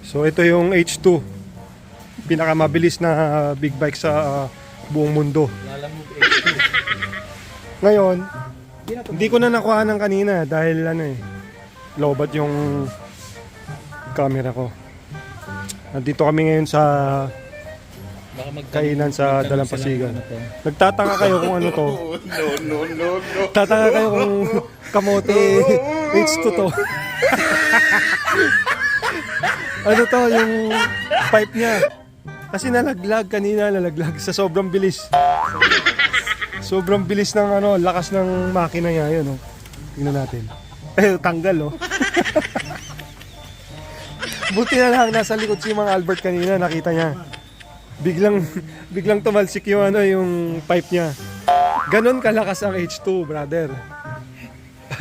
So ito yung H2. Pinakamabilis na big bike sa buong mundo. Lalamog H2. Ngayon, hindi ko na nakuha ng kanina dahil lobat yung camera ko. Nandito kami ngayon sa kainan sa Dalampasigan. Nagtataka kayo kung ano to. No. Tataka kayo kung kamote H2 to. Ano to, yung pipe niya. Kasi nalaglag kanina, sa sobrang bilis. Sobrang bilis ng lakas ng makina niya, yun. Tingnan natin. Tanggal, oh. Buti na lang nasa likod si Mang Albert kanina, nakita niya. Biglang tumalsik yung yung pipe niya. Ganon kalakas ang H2, brother.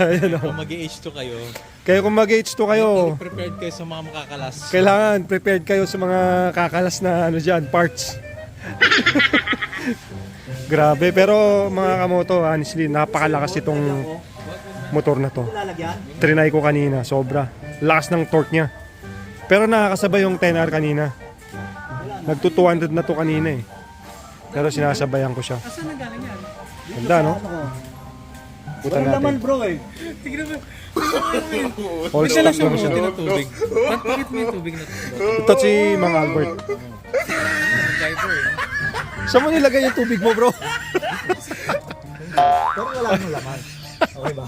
Ayun, oh. Kung mag-H2 kayo, Kaya kung mag-H2 kayo, prepared kayo sa mga makakalas. kailangan prepared kayo sa mga kakalas na dyan, parts. Grabe, pero mga kamoto, honestly, napakalakas itong motor na to. Trinay ko kanina, sobra. Lakas ng torque niya. Pero nakakasabay yung 10R kanina. Nagto 200 na to kanina eh. Pero sinasabayan ko siya. Asan na galing yan? Ganda, no? Putan natin. bro eh. Tignan mo. All Bigla lang stock siya lang siya. mabuti ng tubig. Bakit mo yung tubig na to? Ito si Mang Albert. Driver eh. Saan mo nilagay yung tubig mo, bro? Pero wala nang laman. Okay ba?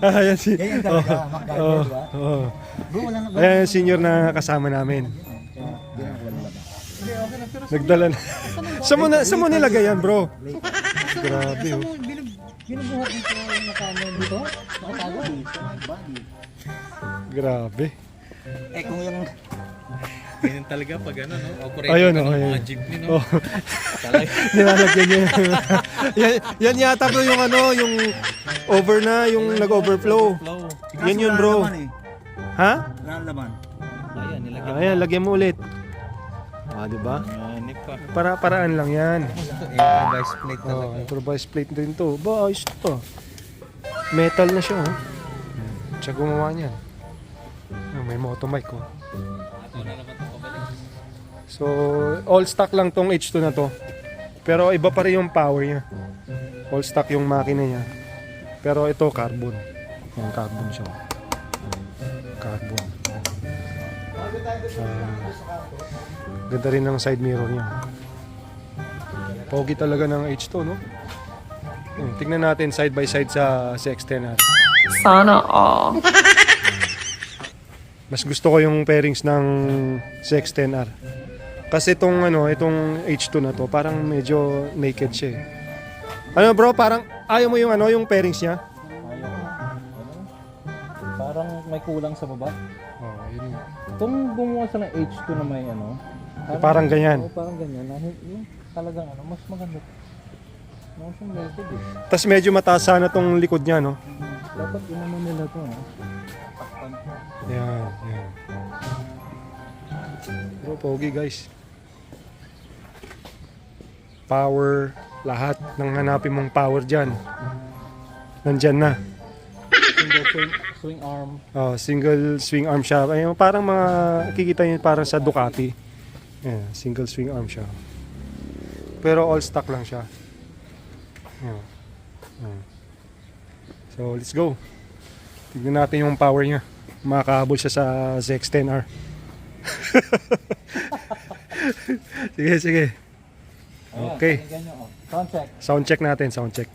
Ayan si... Ganyan talaga, MacGyver, di ba? Oh. Bro, wala nang Ayan yung senior na kasama namin. Nagdala na. Saan mo nilagay yan, bro? Grabe, oh. Binubuhat dito yung nakano dito. Nakatago dito. Body. Grabe. Eh kung yung... Ganyan talaga pag no? Operator Ayun, ka ng ayun. mga jeepney, no? Oh. Talaga. Nilalagyan niya. yan yata bro yung yung over na, yung nag-overflow. Flow. Yan yun, bro. Ha? Wala nang laman. Ayan, nilagyan. Ayan, lagyan mo ulit. Di ba? Yan, pa. Paraan lang yan. Ito, improvised plate talaga. Oh, improvised plate din to. Ba, ayos to. Metal na siya, oh. Siya gumawa niyan. May motomic, oh. Ito na naman ito pabalik. So, all stock lang tong H2 na to. Pero iba pa rin yung power niya. All stock yung makina niya. Pero ito carbon. Yung carbon siya. Carbon. Ganda rin ng side mirror niya. Pogi talaga ng H2, no? Tingnan natin side by side sa CX-10R. Sana all. Mas gusto ko yung pairings ng CX-10R. Kasi itong H2 na to, parang medyo naked siya eh. Ano bro, parang ayaw mo yung yung pairings niya? Parang may kulang sa baba. Oh, yun. Itong gumawa sa ng H2 na may Parang ganyan. parang ganyan. Yung talagang mas maganda. Mas naked eh. Tapos medyo mataas sana tong likod niya, no? Dapat inaman nila to, no? Yan. Bro, pogi guys. Power, lahat ng hanapin mong power dyan. Nandyan na. Single swing arm. Oh, single swing arm siya. Ayun, parang mga kikita niyo parang sa Ducati. Yeah, single swing arm siya. Pero all stock lang siya. Yeah. Yeah. So, let's go. Tignan natin yung power niya. Makakahabol siya sa ZX-10R. sige. Okay. Sound check. Sound check natin, sound check.